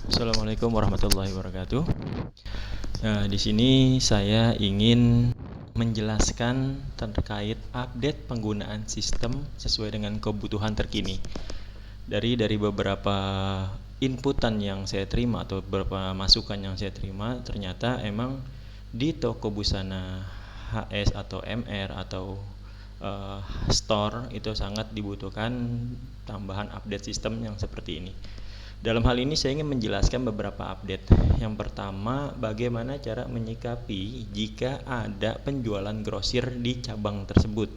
Assalamualaikum warahmatullahi wabarakatuh. Nah, di sini saya ingin menjelaskan terkait update penggunaan sistem sesuai dengan kebutuhan terkini. Dari beberapa inputan yang saya terima atau beberapa masukan yang saya terima, ternyata emang di toko busana HS atau MR atau store itu sangat dibutuhkan tambahan update sistem yang seperti ini. Dalam hal ini saya ingin menjelaskan beberapa update. Yang pertama, bagaimana cara menyikapi jika ada penjualan grosir di cabang tersebut.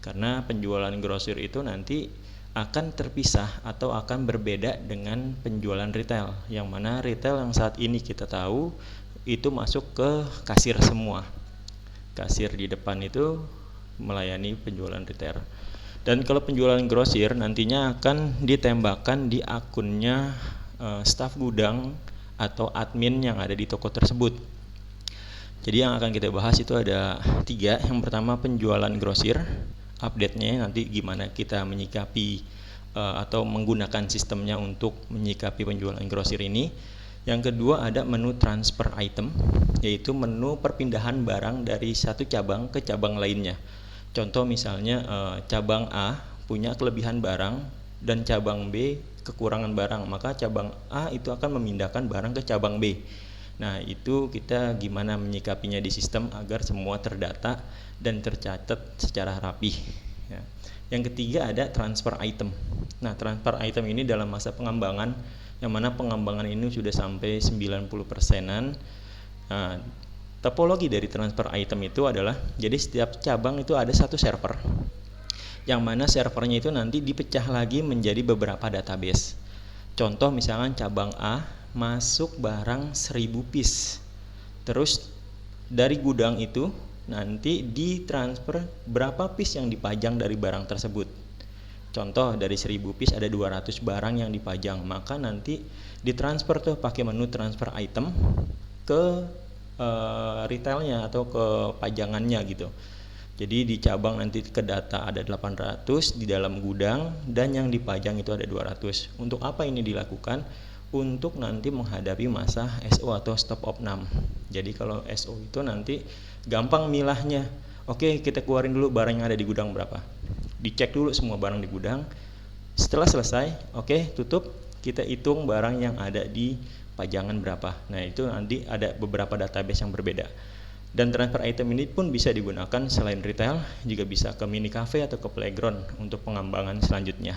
Karena penjualan grosir itu nanti akan terpisah atau akan berbeda dengan penjualan retail. Yang mana retail yang saat ini kita tahu itu masuk ke kasir semua. Kasir di depan itu melayani penjualan retail. Dan kalau penjualan grosir nantinya akan ditembakkan di akunnya staf gudang atau admin yang ada di toko tersebut. Jadi yang akan kita bahas itu ada 3. Yang pertama penjualan grosir, update-nya nanti gimana kita menyikapi atau menggunakan sistemnya untuk menyikapi penjualan grosir ini. Yang kedua ada menu transfer item, yaitu menu perpindahan barang dari satu cabang ke cabang lainnya. Contoh misalnya cabang A punya kelebihan barang dan cabang B kekurangan barang, maka cabang A itu akan memindahkan barang ke cabang B. Nah, itu kita gimana menyikapinya di sistem agar semua terdata dan tercatat secara rapih. Ya. Yang ketiga ada transfer item. Nah, transfer item ini dalam masa pengembangan, yang mana pengembangan ini sudah sampai 90%-an. Nah, topologi dari transfer item itu adalah, jadi setiap cabang itu ada satu server, yang mana servernya itu nanti dipecah lagi menjadi beberapa database. Contoh misalkan cabang A masuk barang 1000 piece, terus dari gudang itu nanti ditransfer berapa piece yang dipajang dari barang tersebut. Contoh dari 1000 piece ada 200 barang yang dipajang, maka nanti ditransfer tuh pakai menu transfer item ke retailnya atau ke pajangannya gitu. Jadi di cabang nanti ke data ada 800 di dalam gudang, dan yang dipajang itu ada 200. Untuk apa ini dilakukan? Untuk nanti menghadapi masa SO atau stop of name. Jadi kalau SO itu nanti gampang milahnya. Oke, kita keluarin dulu barang yang ada di gudang berapa. Dicek dulu semua barang di gudang. Setelah selesai, oke, tutup. Kita hitung barang yang ada di pajangan berapa. Nah, itu nanti ada beberapa database yang berbeda. Dan transfer item ini pun bisa digunakan selain retail, juga bisa ke mini cafe atau ke playground untuk pengembangan selanjutnya.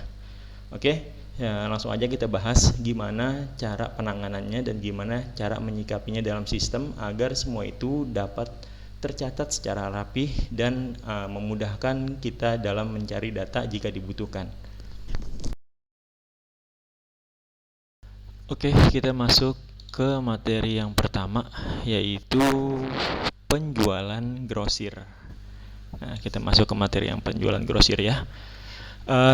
Oke, ya, langsung aja kita bahas gimana cara penanganannya dan gimana cara menyikapinya dalam sistem agar semua itu dapat tercatat secara rapih dan memudahkan kita dalam mencari data jika dibutuhkan. Oke, kita masuk ke materi yang pertama, yaitu penjualan grosir. Nah, kita masuk ke materi yang penjualan grosir ya.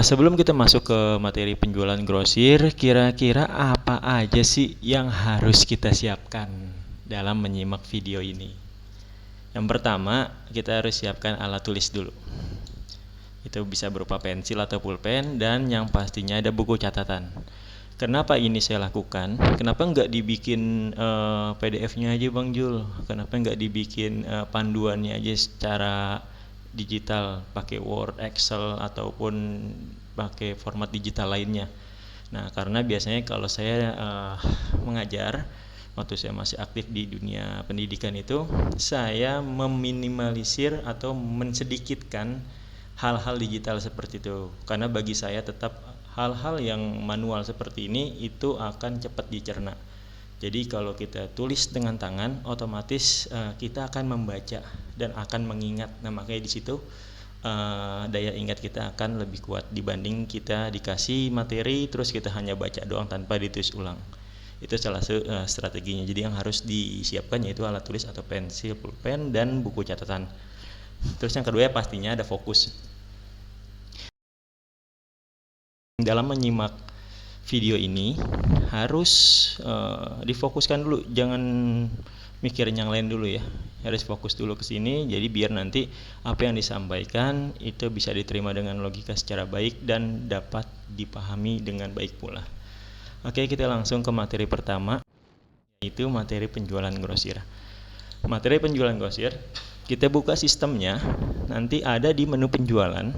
Sebelum kita masuk ke materi penjualan grosir, kira-kira apa aja sih yang harus kita siapkan dalam menyimak video ini? Yang pertama, kita harus siapkan alat tulis dulu. Itu bisa berupa pensil atau pulpen, dan yang pastinya ada buku catatan. Kenapa ini saya lakukan? Kenapa nggak dibikin PDF-nya aja Bang Jul? Kenapa nggak dibikin panduannya aja secara digital, pakai Word, Excel, ataupun pakai format digital lainnya? Nah, karena biasanya kalau saya mengajar, waktu saya masih aktif di dunia pendidikan itu, saya meminimalisir atau mensedikitkan hal-hal digital seperti itu. Karena bagi saya tetap hal-hal yang manual seperti ini itu akan cepat dicerna. Jadi kalau kita tulis dengan tangan, otomatis kita akan membaca dan akan mengingat. Nah, makanya di situ daya ingat kita akan lebih kuat dibanding kita dikasih materi terus kita hanya baca doang tanpa ditulis ulang. Itu salah satu strateginya. Jadi yang harus disiapkan yaitu alat tulis atau pensil, pulpen, dan buku catatan. Terus yang kedua pastinya ada fokus. Dalam menyimak video ini harus difokuskan dulu, jangan mikirin yang lain dulu ya. Harus fokus dulu ke sini, jadi biar nanti apa yang disampaikan itu bisa diterima dengan logika secara baik dan dapat dipahami dengan baik pula. Oke, kita langsung ke materi pertama, yaitu materi penjualan grosir. Materi penjualan grosir, kita buka sistemnya, nanti ada di menu penjualan.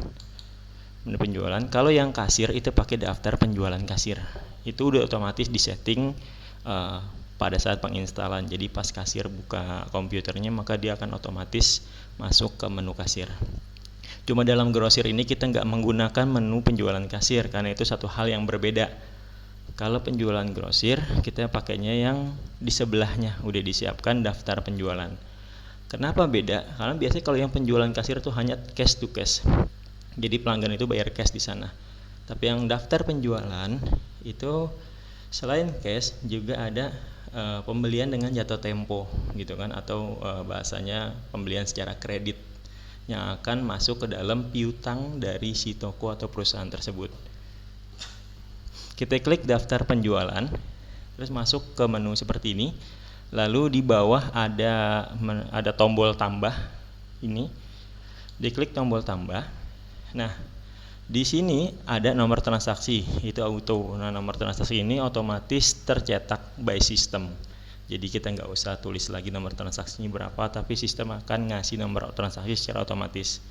Menu penjualan, kalau yang kasir itu pakai daftar penjualan kasir. Itu udah otomatis disetting pada saat penginstalan. Jadi pas kasir buka komputernya, maka dia akan otomatis masuk ke menu kasir. Cuma dalam grosir ini kita nggak menggunakan menu penjualan kasir, karena itu satu hal yang berbeda. Kalau penjualan grosir, kita pakainya yang di sebelahnya, udah disiapkan daftar penjualan. Kenapa beda? Karena biasanya kalau yang penjualan kasir itu hanya cash to cash. Jadi pelanggan itu bayar cash di sana. Tapi yang daftar penjualan itu selain cash juga ada pembelian dengan jatuh tempo gitu kan, atau bahasanya pembelian secara kredit yang akan masuk ke dalam piutang dari si toko atau perusahaan tersebut. Kita klik daftar penjualan, terus masuk ke menu seperti ini. Lalu di bawah ada tombol tambah ini. Diklik tombol tambah. Nah, di sini ada nomor transaksi, itu auto. Nah, nomor transaksi ini otomatis tercetak by system. Jadi kita nggak usah tulis lagi nomor transaksinya berapa, tapi sistem akan ngasih nomor transaksi secara otomatis.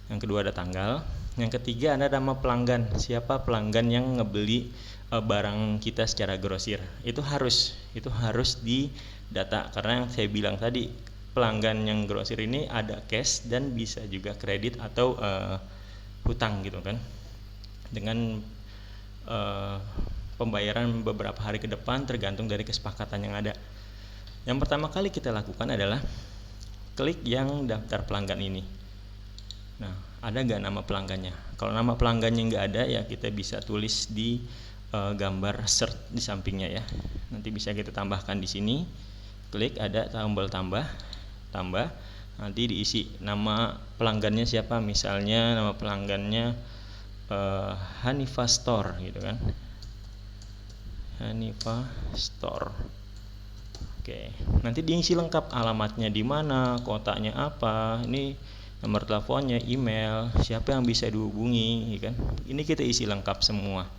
Yang kedua ada tanggal. Yang ketiga ada nama pelanggan. Siapa pelanggan yang ngebeli barang kita secara grosir. Itu harus di data, karena yang saya bilang tadi, pelanggan yang grosir ini ada cash dan bisa juga kredit atau hutang gitu kan, dengan pembayaran beberapa hari ke depan tergantung dari kesepakatan yang ada. Yang pertama kali kita lakukan adalah klik yang daftar pelanggan ini. Nah, ada nggak nama pelanggannya? Kalau nama pelanggannya nggak ada, ya kita bisa tulis di gambar search di sampingnya ya. Nanti bisa kita tambahkan di sini. Klik ada tombol tambah. Nanti diisi nama pelanggannya siapa. Misalnya nama pelanggannya Hanifa Store gitu kan. Hanifa Store. Oke. Nanti diisi lengkap, alamatnya di mana, kotanya apa, ini nomor teleponnya, email, siapa yang bisa dihubungi, ya kan? Ini kita isi lengkap semua.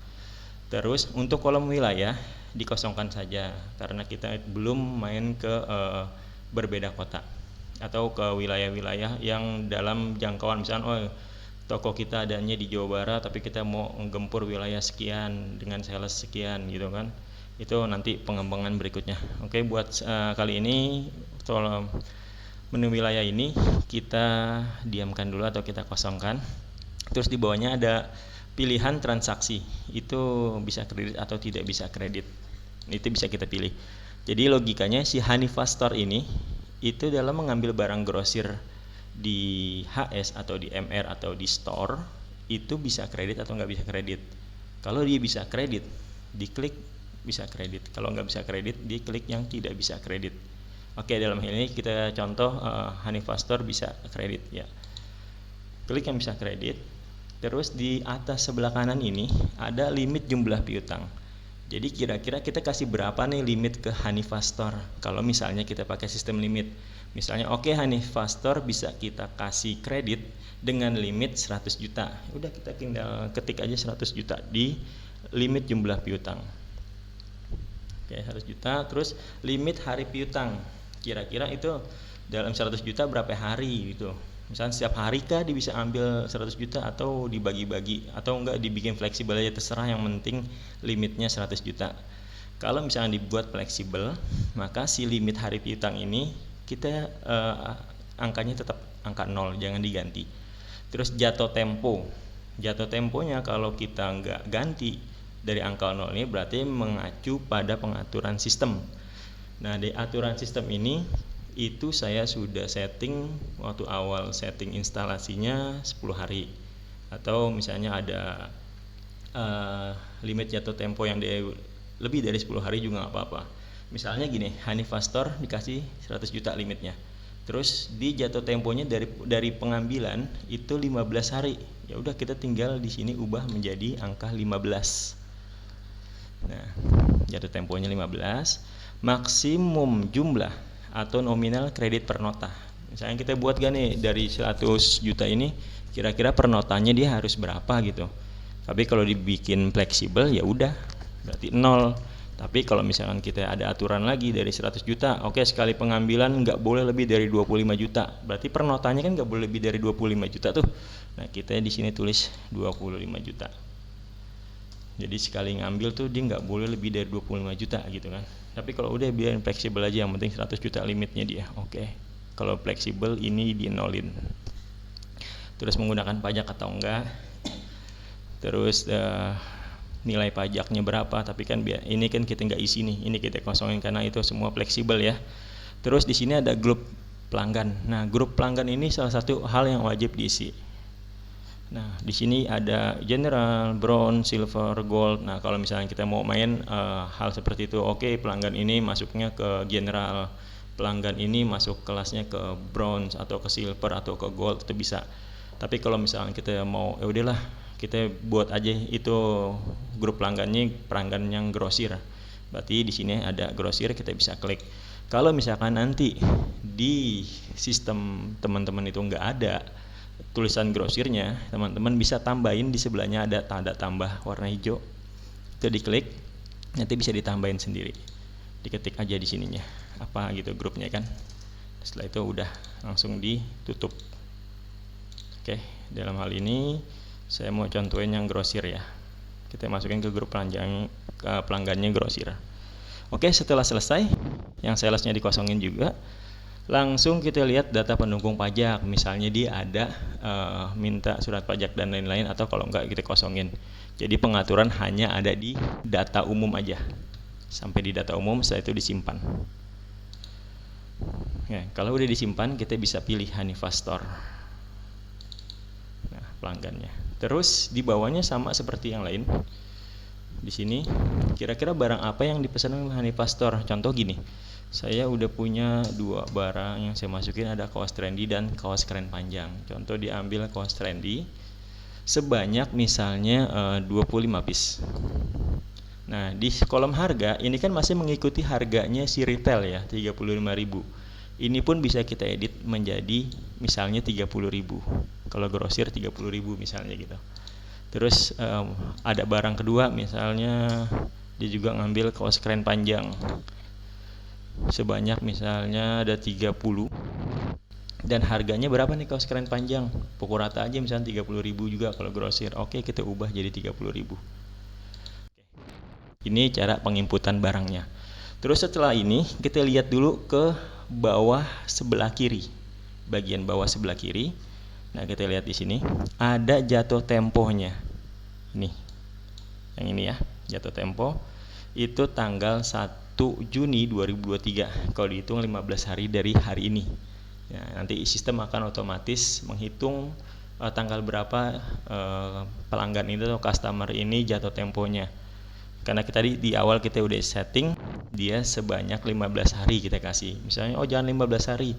Terus untuk kolom wilayah dikosongkan saja, karena kita belum main ke berbeda kota atau ke wilayah-wilayah yang dalam jangkauan. Misalnya toko kita adanya di Jawa Barat, tapi kita mau menggempur wilayah sekian dengan sales sekian gitu kan. Itu nanti pengembangan berikutnya. Oke, buat kali ini tolong menu wilayah ini kita diamkan dulu atau kita kosongkan. Terus di bawahnya ada pilihan transaksi, itu bisa kredit atau tidak bisa kredit, itu bisa kita pilih. Jadi logikanya si Hanifa Store ini itu dalam mengambil barang grosir di HS atau di MR atau di store, itu bisa kredit atau nggak bisa kredit. Kalau dia bisa kredit, diklik bisa kredit. Kalau nggak bisa kredit, diklik yang tidak bisa kredit. Oke, dalam hal ini kita contoh Hanifa Store bisa kredit ya. Klik yang bisa kredit. Terus di atas sebelah kanan ini ada limit jumlah piutang. Jadi kira-kira kita kasih berapa nih limit ke Hanifa Store. Kalau misalnya kita pakai sistem limit, misalnya oke, Hanifa Store bisa kita kasih kredit dengan limit 100 juta. Udah, kita tinggal ketik aja 100 juta di limit jumlah piutang. Oke, 100 juta. Terus limit hari piutang, kira-kira itu dalam 100 juta berapa hari gitu. Misalnya setiap hari kah dia bisa ambil 100 juta atau dibagi-bagi, atau enggak dibikin fleksibel aja, terserah, yang penting limitnya 100 juta. Kalau misalnya dibuat fleksibel, maka si limit hari piutang ini kita angkanya tetap angka 0, jangan diganti. Terus jatuh temponya kalau kita enggak ganti dari angka 0 ini berarti mengacu pada pengaturan sistem. Nah, di aturan sistem ini itu saya sudah setting waktu awal setting instalasinya 10 hari, atau misalnya ada limit jatuh tempo yang lebih dari 10 hari juga nggak apa-apa. Misalnya gini, Hanifa Store dikasih 100 juta limitnya, terus di jatuh temponya dari pengambilan itu 15 hari, ya udah kita tinggal di sini ubah menjadi angka 15. Nah, jatuh temponya 15, maksimum jumlah atau nominal kredit per nota. Misalnya kita buat gak nih dari 100 juta ini, kira-kira per notanya dia harus berapa gitu. Tapi kalau dibikin fleksibel ya udah berarti 0. Tapi kalau misalkan kita ada aturan lagi dari 100 juta, oke, sekali pengambilan nggak boleh lebih dari 25 juta. Berarti per notanya kan nggak boleh lebih dari 25 juta tuh. Nah, kita di sini tulis 25 juta. Jadi sekali ngambil tuh dia nggak boleh lebih dari 25 juta gitu kan. Tapi kalau udah biarin fleksibel aja, yang penting 100 juta limitnya dia. Oke. Kalau fleksibel ini dinolin. Terus menggunakan pajak atau enggak. Terus nilai pajaknya berapa, tapi kan ini kan kita nggak isi nih, ini kita kosongin karena itu semua fleksibel ya. Terus di sini ada grup pelanggan. Nah, grup pelanggan ini salah satu hal yang wajib diisi. Nah, di sini ada general, bronze, silver, gold. Nah, kalau misalnya kita mau main hal seperti itu, oke, pelanggan ini masuknya ke general, pelanggan ini masuk kelasnya ke bronze atau ke silver atau ke gold, itu bisa. Tapi kalau misalnya kita mau, ya udahlah, kita buat aja itu grup pelanggan yang grosir. Berarti di sini ada grosir, kita bisa klik. Kalau misalkan nanti di sistem teman-teman itu nggak ada tulisan grosirnya, teman-teman bisa tambahin di sebelahnya ada tanda tambah warna hijau. Itu diklik, nanti bisa ditambahin sendiri. Diketik aja di sininya apa gitu grupnya kan. Setelah itu udah langsung ditutup. Oke, dalam hal ini saya mau contohin yang grosir ya. Kita masukin ke grup pelanggannya grosir. Oke, setelah selesai, yang salesnya dikosongin juga, langsung kita lihat data pendukung pajak. Misalnya dia ada minta surat pajak dan lain-lain, atau kalau enggak kita kosongin. Jadi pengaturan hanya ada di data umum aja. Sampai di data umum, setelah itu disimpan. Ya, kalau udah disimpan, kita bisa pilih Hanifa Store. Nah, pelanggannya. Terus di bawahnya sama seperti yang lain. Di sini kira-kira barang apa yang dipesan Hanifa Store. Contoh gini, saya udah punya 2 barang yang saya masukin, ada kaos trendy dan kaos keren panjang. Contoh diambil kaos trendy sebanyak misalnya 25 piece. Nah, di kolom harga ini kan masih mengikuti harganya si retail ya, 35.000. Ini pun bisa kita edit menjadi misalnya 30.000. Kalau grosir 30.000 misalnya gitu. Terus ada barang kedua, misalnya dia juga ngambil kaos keren panjang sebanyak misalnya ada 30, dan harganya berapa nih kaos keren panjang, pukul rata aja misalnya 30.000 juga kalau grosir. Oke, kita ubah jadi 30.000. Ini cara penginputan barangnya. Terus setelah ini kita lihat dulu ke bawah sebelah kiri, bagian bawah sebelah kiri. Nah, kita lihat di sini ada jatuh tempohnya. Ini, yang ini ya, jatuh tempo itu tanggal 1 Juni 2023. Kalau dihitung 15 hari dari hari ini. Ya, nanti sistem akan otomatis menghitung tanggal berapa pelanggan itu atau customer ini jatuh temponya. Karena kita di awal kita udah setting dia sebanyak 15 hari kita kasih. Misalnya jangan 15 hari.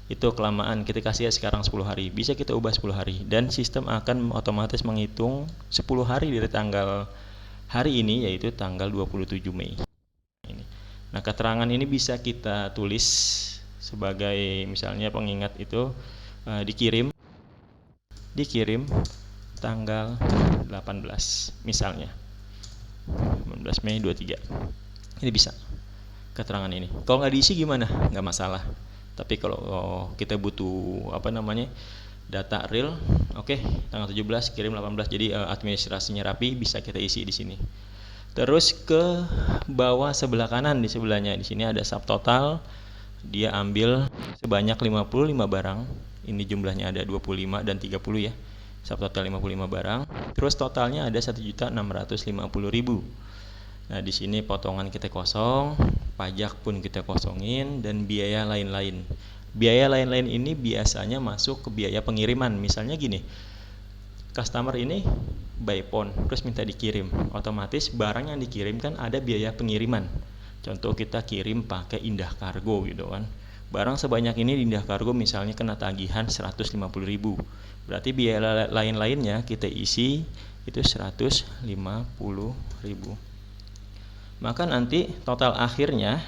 Itu kelamaan, kita kasih ya sekarang 10 hari. Bisa kita ubah 10 hari dan sistem akan otomatis menghitung 10 hari dari tanggal hari ini, yaitu tanggal 27 Mei. Nah, keterangan ini bisa kita tulis sebagai misalnya pengingat itu dikirim tanggal 18 misalnya 19 Mei 23. Ini bisa keterangan ini. Kalau nggak diisi gimana? Nggak masalah. Tapi kalau kita butuh data real, oke, tanggal 17 kirim 18, jadi administrasinya rapi, bisa kita isi di sini. Terus ke bawah sebelah kanan, di sebelahnya di sini ada subtotal. Dia ambil sebanyak 55 barang. Ini jumlahnya ada 25 dan 30 ya. Subtotal 55 barang. Terus totalnya ada 1.650.000. Nah, di sini potongan kita kosong, pajak pun kita kosongin, dan biaya lain-lain. Biaya lain-lain ini biasanya masuk ke biaya pengiriman. Misalnya gini, customer ini by phone, terus minta dikirim. Otomatis barang yang dikirim kan ada biaya pengiriman. Contoh kita kirim pakai Indah Kargo gitu kan. Barang sebanyak ini di Indah Kargo misalnya kena tagihan 150.000. Berarti biaya lain-lainnya kita isi itu 150.000. Maka nanti total akhirnya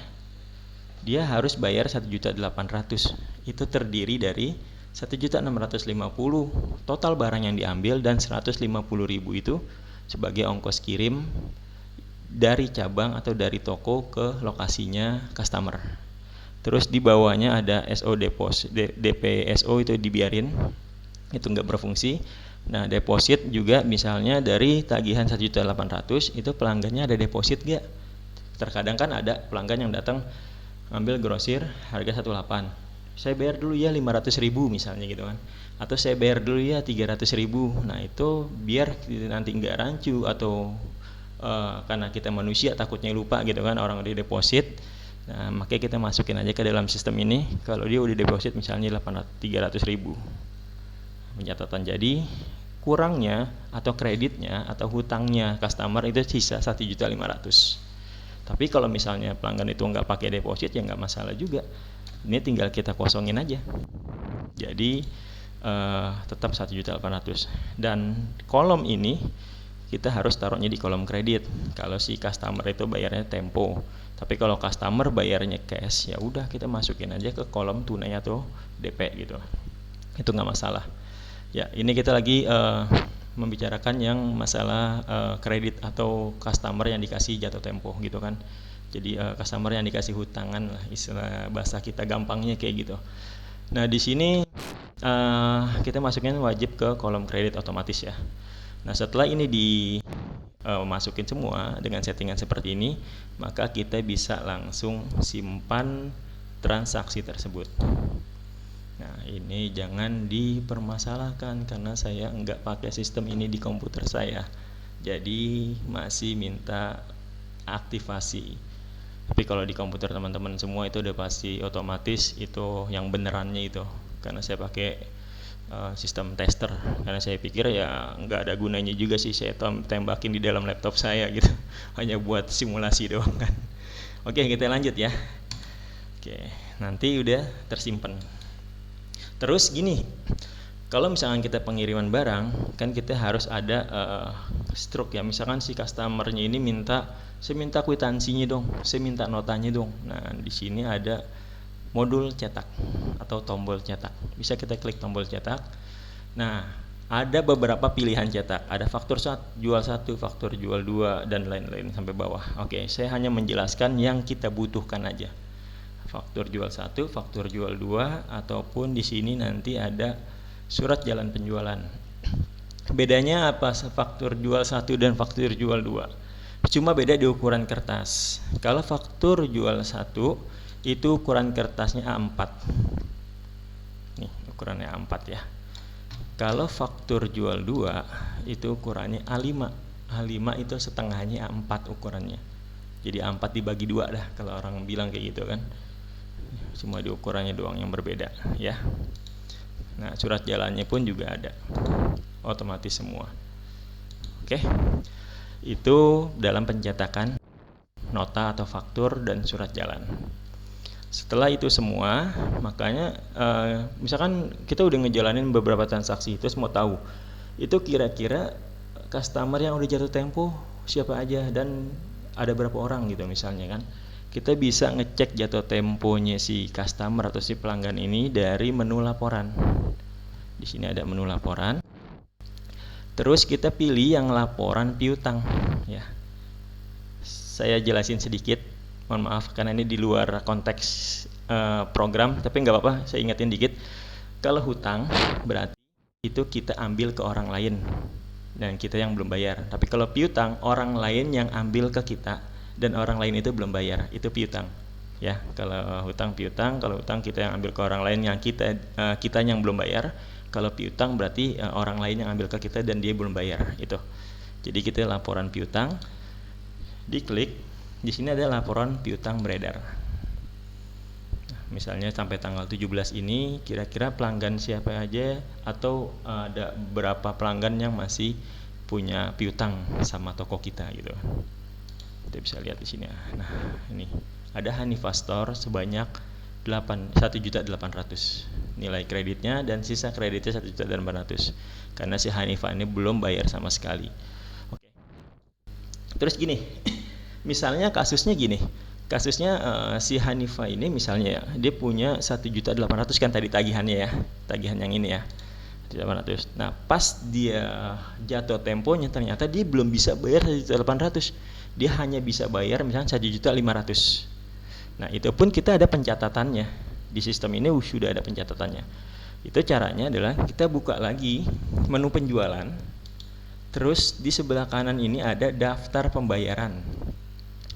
dia harus bayar 1.800.000. Itu terdiri dari 1.650.000 total barang yang diambil, dan 150.000 itu sebagai ongkos kirim dari cabang atau dari toko ke lokasinya customer. Terus di bawahnya ada SO deposit, DPSO itu dibiarin, itu nggak berfungsi. Nah, deposit juga misalnya dari tagihan 1.800.000 itu pelanggannya ada deposit nggak? Terkadang kan ada pelanggan yang datang ambil grosir harga 18. Saya bayar dulu ya 500.000 misalnya gitu kan. Atau saya bayar dulu ya 300.000. Nah, itu biar nanti nggak rancu atau karena kita manusia takutnya lupa gitu kan, orang udah deposit. Nah, makanya kita masukin aja ke dalam sistem ini kalau dia udah deposit misalnya 300.000. Pencatatan jadi kurangnya atau kreditnya atau hutangnya customer itu sisa 1.500.000. Tapi kalau misalnya pelanggan itu nggak pakai deposit ya nggak masalah juga. Ini tinggal kita kosongin aja. Jadi tetap 1.800.000. Dan kolom ini kita harus taruhnya di kolom kredit. Kalau si customer itu bayarnya tempo. Tapi kalau customer bayarnya cash, ya udah kita masukin aja ke kolom tunai atau DP gitu. Itu nggak masalah. Ya, ini kita lagi membicarakan yang masalah kredit atau customer yang dikasih jatuh tempo gitu kan. Jadi customer yang dikasih hutangan lah, istilah bahasa kita gampangnya kayak gitu. Nah, di sini kita masukin wajib ke kolom kredit otomatis ya. Nah, setelah ini dimasukin semua dengan settingan seperti ini, maka kita bisa langsung simpan transaksi tersebut. Nah, ini jangan dipermasalahkan karena saya enggak pakai sistem ini di komputer saya. Jadi masih minta aktivasi. Tapi kalau di komputer teman-teman semua itu udah pasti otomatis itu yang benerannya itu. Karena saya pakai sistem tester. Karena saya pikir ya enggak ada gunanya juga sih saya tembakin di dalam laptop saya gitu. Hanya buat simulasi doang kan. Oke, kita lanjut ya. Oke, nanti udah tersimpan. Terus gini, kalau misalkan kita pengiriman barang, kan kita harus ada struk ya. Misalkan si customernya ini saya minta kwitansinya dong, saya minta notanya dong. Nah, di sini ada modul cetak atau tombol cetak. Bisa kita klik tombol cetak. Nah, ada beberapa pilihan cetak. Ada faktur jual 1, faktur jual 2, dan lain-lain sampai bawah. Oke, saya hanya menjelaskan yang kita butuhkan aja. Faktur jual 1, faktur jual 2, ataupun di sini nanti ada surat jalan penjualan. Bedanya apa faktur jual 1 dan faktur jual 2? Cuma beda di ukuran kertas. Kalau faktur jual 1 itu ukuran kertasnya A4. Nih, ukurannya A4 ya. Kalau faktur jual 2 itu ukurannya A5. A5 itu setengahnya A4 ukurannya. Jadi A4 dibagi 2 dah kalau orang bilang kayak gitu kan. Cuma di ukurannya doang yang berbeda ya. Nah, surat jalannya pun juga ada otomatis semua. Oke, itu dalam pencetakan nota atau faktur dan surat jalan. Setelah itu semua, makanya misalkan kita udah ngejalanin beberapa transaksi, terus mau tahu itu kira-kira customer yang udah jatuh tempo siapa aja dan ada berapa orang gitu misalnya kan. Kita bisa ngecek jatuh temponya si customer atau si pelanggan ini dari menu laporan. Di sini ada menu laporan. Terus kita pilih yang laporan piutang ya. Saya jelasin sedikit. Mohon maaf karena ini di luar konteks program, tapi nggak apa-apa, saya ingetin dikit. Kalau hutang berarti itu kita ambil ke orang lain dan kita yang belum bayar. Tapi kalau piutang, orang lain yang ambil ke kita dan orang lain itu belum bayar, itu piutang ya. Kalau hutang piutang, kalau hutang kita yang ambil ke orang lain yang kita yang belum bayar. Kalau piutang berarti orang lain yang ambil ke kita dan dia belum bayar itu. Jadi kita laporan piutang, diklik di sini ada laporan piutang beredar. Nah, misalnya sampai tanggal 17 ini kira-kira pelanggan siapa aja atau ada berapa pelanggan yang masih punya piutang sama toko kita gitu. Kita bisa lihat di sini. Nah, ini ada Hanifa Store sebanyak 1.800.000 nilai kreditnya dan sisa kreditnya 1.800.000 karena si Hanifa ini belum bayar sama sekali. Oke. Terus gini, misalnya kasusnya gini, si Hanifa ini misalnya ya, dia punya 1.800.000 kan tadi tagihannya ya, tagihan yang ini ya. 1.800. Nah, pas dia jatuh temponya ternyata dia belum bisa bayar 1.800. dia hanya bisa bayar misalnya 1.500.000. Nah, itu pun kita ada pencatatannya. Di sistem ini sudah ada pencatatannya. Itu caranya adalah kita buka lagi menu penjualan. Terus di sebelah kanan ini ada daftar pembayaran.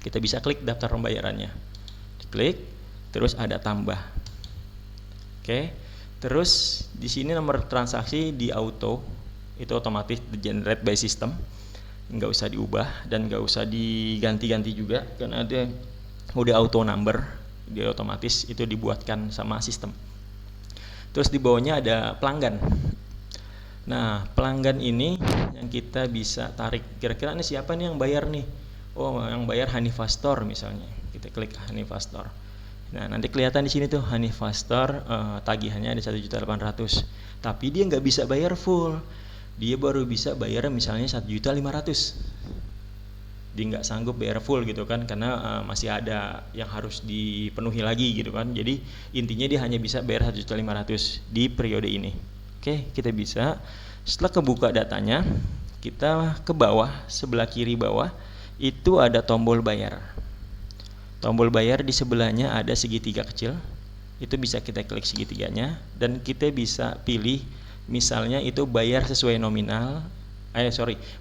Kita bisa klik daftar pembayarannya. Diklik, terus ada tambah. Oke. Terus di sini nomor transaksi di auto, itu otomatis di generate by system, nggak usah diubah dan nggak usah diganti-ganti juga karena ada udah auto number, dia otomatis itu dibuatkan sama sistem. Terus di bawahnya ada pelanggan. Nah, pelanggan ini yang kita bisa tarik, kira-kira ini siapa nih yang bayar nih? Oh, yang bayar Hanifa Store misalnya. Kita klik Hanifa Store. Nah, nanti kelihatan di sini tuh Hanifa Store tagihannya ada 1.800.000. Tapi dia nggak bisa bayar full. Dia baru bisa bayar misalnya 1.500.000. Dia nggak sanggup bayar full gitu kan, karena masih ada yang harus dipenuhi lagi gitu kan. Jadi intinya dia hanya bisa bayar 1.500.000 di periode ini. Oke, kita bisa setelah kebuka datanya, kita ke bawah, sebelah kiri bawah itu ada tombol bayar. Tombol bayar di sebelahnya ada segitiga kecil, itu bisa kita klik segitiganya dan kita bisa pilih misalnya itu bayar sesuai nominal,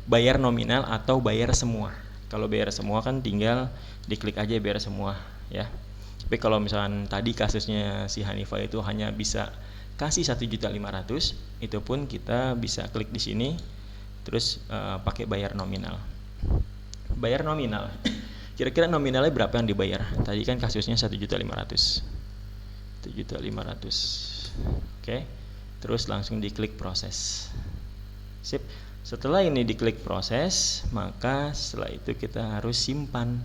bayar nominal atau bayar semua. Kalau bayar semua kan tinggal diklik aja bayar semua ya. Tapi kalau misalkan tadi kasusnya si Hanifa itu hanya bisa kasih 1.500.000, itu pun kita bisa klik di sini terus pakai bayar nominal. Bayar nominal. Kira-kira nominalnya berapa yang dibayar? Tadi kan kasusnya 1.500.000. 1.500.000. Oke. Terus langsung diklik proses. Sip. Setelah ini diklik proses, maka setelah itu kita harus simpan.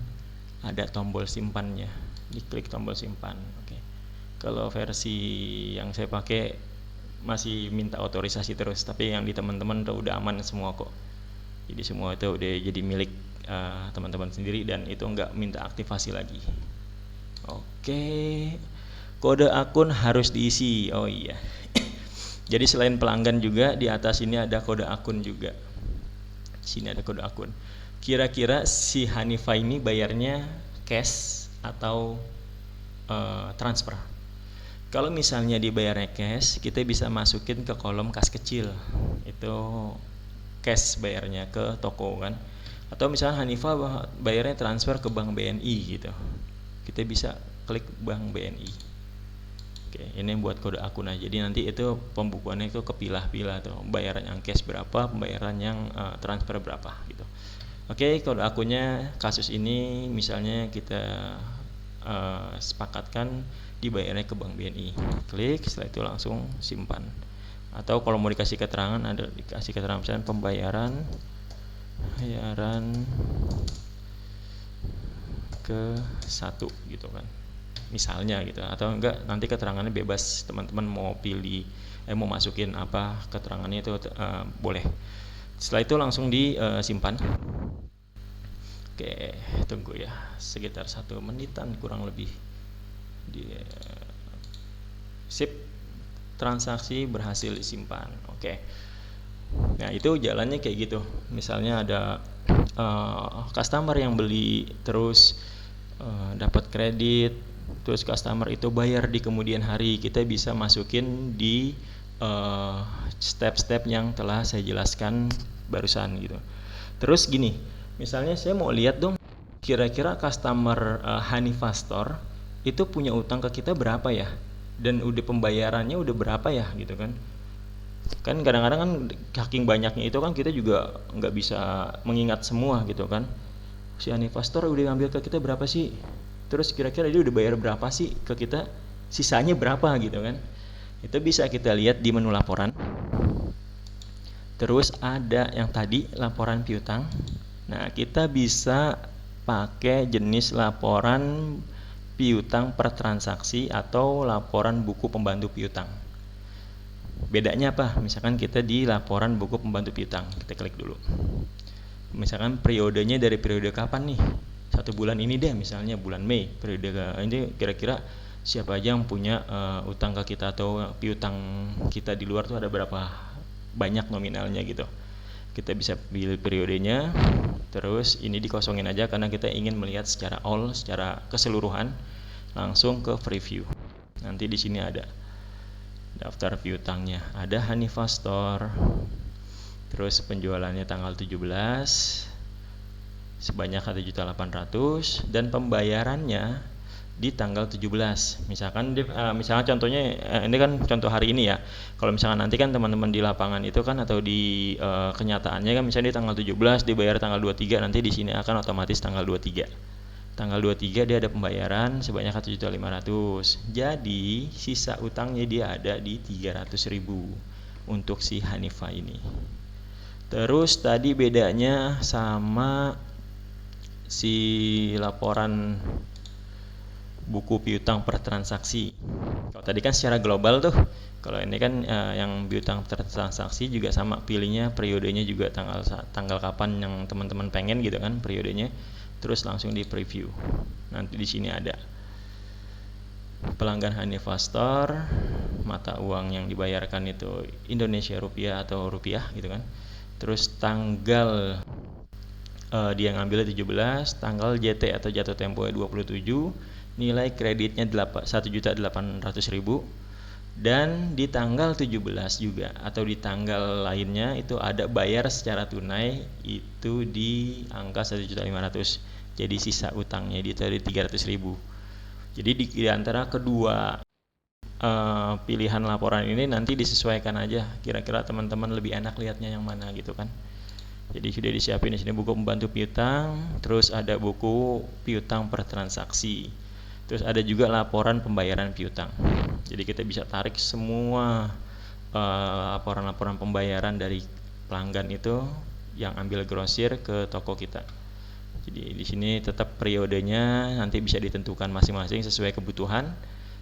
Ada tombol simpannya. Diklik tombol simpan. Oke. Kalau versi yang saya pakai masih minta otorisasi terus, tapi yang di teman-teman udah aman semua kok. Jadi semua itu udah jadi milik teman-teman sendiri dan itu enggak minta aktivasi lagi. Oke. Kode akun harus diisi. Oh iya. Jadi selain pelanggan juga di atas ini ada kode akun juga. Sini ada kode akun. Kira-kira si Hanifa ini bayarnya cash atau transfer? Kalau misalnya dibayarnya cash, kita bisa masukin ke kolom kas kecil. Itu cash bayarnya ke toko kan. Atau misalnya Hanifa bayarnya transfer ke bank BNI gitu. Kita bisa klik bank BNI. Oke, ini buat kode akun aja. Jadi nanti itu pembukuannya itu kepilah-pilah tuh. Bayaran yang cash berapa, pembayaran yang transfer berapa gitu. Oke, kode akunnya kasus ini misalnya kita sepakatkan dibayarnya ke bank BNI. Klik, setelah itu langsung simpan. Atau kalau mau dikasih keterangan, ada dikasih keterangan misalnya pembayaran ke 1 gitu kan. Misalnya gitu, atau enggak nanti keterangannya bebas, teman-teman mau pilih mau masukin apa keterangannya itu boleh. Setelah itu langsung disimpan. Oke, tunggu ya sekitar 1 menitan kurang lebih. Sip, transaksi berhasil disimpan. Oke. Nah, itu jalannya kayak gitu. Misalnya ada customer yang beli terus dapat kredit, terus customer itu bayar di kemudian hari, kita bisa masukin di step-step yang telah saya jelaskan barusan gitu. Terus gini, misalnya saya mau lihat dong kira-kira customer Hanifa Store itu punya utang ke kita berapa ya, dan udah pembayarannya udah berapa ya gitu kan. Kan kadang-kadang kan saking banyaknya itu kan kita juga nggak bisa mengingat semua gitu kan. Si Hanifa Store udah ngambil ke kita berapa sih, terus kira-kira dia udah bayar berapa sih ke kita, sisanya berapa gitu kan. Itu bisa kita lihat di menu laporan. Terus ada yang tadi laporan piutang. Nah, kita bisa pakai jenis laporan piutang per transaksi atau laporan buku pembantu piutang. Bedanya apa? Misalkan kita di laporan buku pembantu piutang, kita klik dulu. Misalkan periodenya dari periode kapan nih? 1 bulan ini deh, misalnya bulan Mei. Periode ini kira-kira siapa aja yang punya utang ke kita atau piutang kita di luar tuh ada berapa banyak nominalnya gitu. Kita bisa pilih periodenya. Terus ini dikosongin aja karena kita ingin melihat secara keseluruhan, langsung ke preview. Nanti di sini ada daftar piutangnya, ada Hanifa Store. Terus penjualannya tanggal 17 sebanyak 1.800.000 dan pembayarannya di tanggal 17. Misalkan misalnya contohnya ini kan contoh hari ini ya. Kalau misalkan nanti kan teman-teman di lapangan itu kan atau di kenyataannya kan misalnya di tanggal 17 dibayar tanggal 23, nanti di sini akan otomatis tanggal 23. Tanggal 23 dia ada pembayaran sebanyak 1.500.000. Jadi sisa utangnya dia ada di 300.000 untuk si Hanifa ini. Terus tadi bedanya sama si laporan buku piutang per transaksi. Kalau tadi kan secara global tuh. Kalau ini kan yang piutang per transaksi juga sama, pilihnya periodenya juga tanggal kapan yang teman-teman pengen gitu kan periodenya. Terus langsung di preview. Nanti di sini ada pelanggan Hanifa Store, mata uang yang dibayarkan itu Indonesia rupiah atau rupiah gitu kan. Terus tanggal dia ngambilnya 17, tanggal JT atau jatuh tempo 27, nilai kreditnya 1.800.000, dan di tanggal 17 juga atau di tanggal lainnya itu ada bayar secara tunai itu di angka 1.500.000. Jadi sisa utangnya di 300.000. Jadi di antara kedua pilihan laporan ini nanti disesuaikan aja, kira-kira teman-teman lebih enak lihatnya yang mana gitu kan. Jadi sudah disiapin di sini buku pembantu piutang, terus ada buku piutang per transaksi, terus ada juga laporan pembayaran piutang. Jadi kita bisa tarik semua laporan-laporan pembayaran dari pelanggan itu yang ambil grosir ke toko kita. Jadi di sini tetap periodenya nanti bisa ditentukan masing-masing sesuai kebutuhan.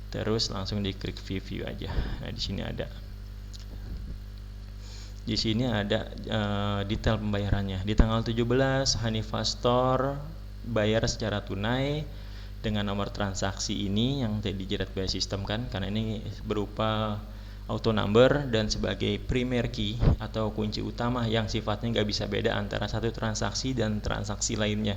Terus langsung diklik view aja. Nah, di sini ada. Di sini ada detail pembayarannya. Di tanggal 17 Hanifa Store bayar secara tunai dengan nomor transaksi ini yang dijerat by system kan, karena ini berupa auto number dan sebagai primary key atau kunci utama yang sifatnya nggak bisa beda antara satu transaksi dan transaksi lainnya.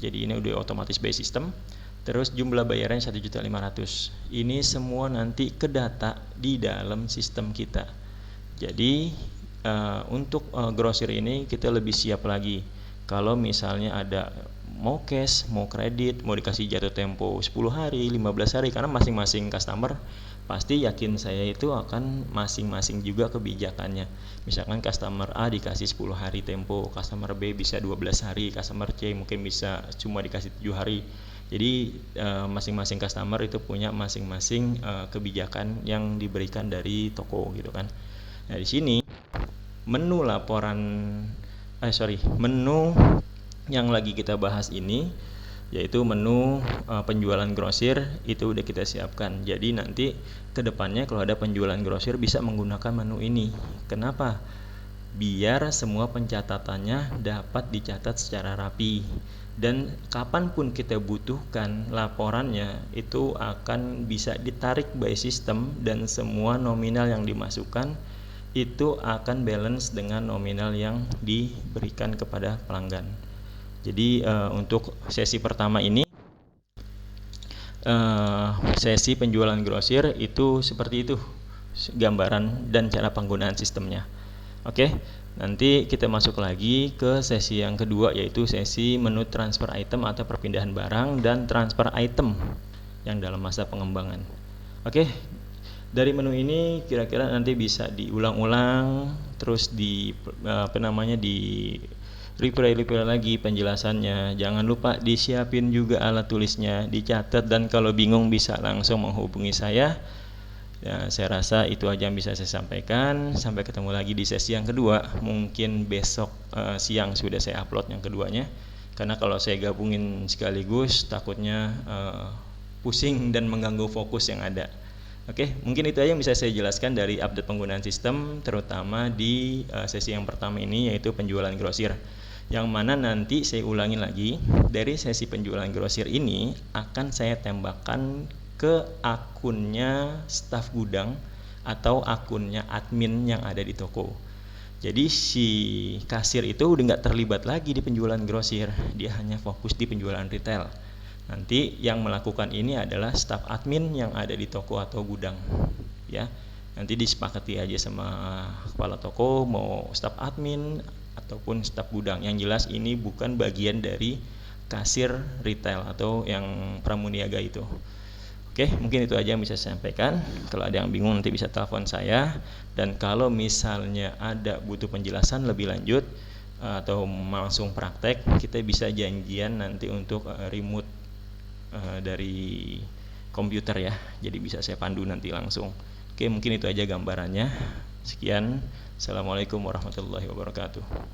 Jadi ini udah otomatis by system. Terus jumlah bayarannya 1.500.000. Ini semua nanti kedata di dalam sistem kita. Jadi untuk grosir ini kita lebih siap lagi. Kalau misalnya ada mau cash, mau kredit, mau dikasih jatuh tempo 10 hari, 15 hari, karena masing-masing customer pasti yakin saya itu akan masing-masing juga kebijakannya. Misalkan customer A dikasih 10 hari tempo, customer B bisa 12 hari, customer C mungkin bisa cuma dikasih 7 hari. Jadi masing-masing customer itu punya masing-masing kebijakan yang diberikan dari toko gitu kan. Nah di sini menu menu yang lagi kita bahas ini yaitu menu penjualan grosir itu udah kita siapkan. Jadi nanti kedepannya kalau ada penjualan grosir bisa menggunakan menu ini. Kenapa? Biar semua pencatatannya dapat dicatat secara rapi. Dan kapanpun kita butuhkan laporannya itu akan bisa ditarik by system dan semua nominal yang dimasukkan itu akan balance dengan nominal yang diberikan kepada pelanggan. Jadi untuk sesi pertama ini sesi penjualan grosir itu seperti itu gambaran dan cara penggunaan sistemnya. Oke, nanti kita masuk lagi ke sesi yang kedua yaitu sesi menu transfer item atau perpindahan barang dan transfer item yang dalam masa pengembangan. Oke, dari menu ini kira-kira nanti bisa diulang-ulang terus di replay lagi penjelasannya. Jangan lupa disiapin juga alat tulisnya, dicatat, dan kalau bingung bisa langsung menghubungi saya. Ya, saya rasa itu aja yang bisa saya sampaikan. Sampai ketemu lagi di sesi yang kedua. Mungkin besok siang sudah saya upload yang keduanya. Karena kalau saya gabungin sekaligus takutnya pusing dan mengganggu fokus yang ada. Oke, mungkin itu aja yang bisa saya jelaskan dari update penggunaan sistem, terutama di sesi yang pertama ini yaitu penjualan grosir. Yang mana nanti saya ulangi lagi, dari sesi penjualan grosir ini akan saya tembakkan ke akunnya staf gudang atau akunnya admin yang ada di toko. Jadi si kasir itu udah nggak terlibat lagi di penjualan grosir, dia hanya fokus di penjualan retail. Nanti yang melakukan ini adalah staf admin yang ada di toko atau gudang, ya. Nanti disepakati aja sama kepala toko mau staf admin ataupun staf gudang. Yang jelas ini bukan bagian dari kasir retail atau yang pramuniaga itu. Oke, mungkin itu aja yang bisa saya sampaikan. Kalau ada yang bingung nanti bisa telepon saya. Dan kalau misalnya ada butuh penjelasan lebih lanjut atau langsung praktek, kita bisa janjian nanti untuk remote dari komputer ya. Jadi bisa saya pandu nanti langsung. Oke, mungkin itu aja gambarannya. Sekian. Assalamualaikum warahmatullahi wabarakatuh.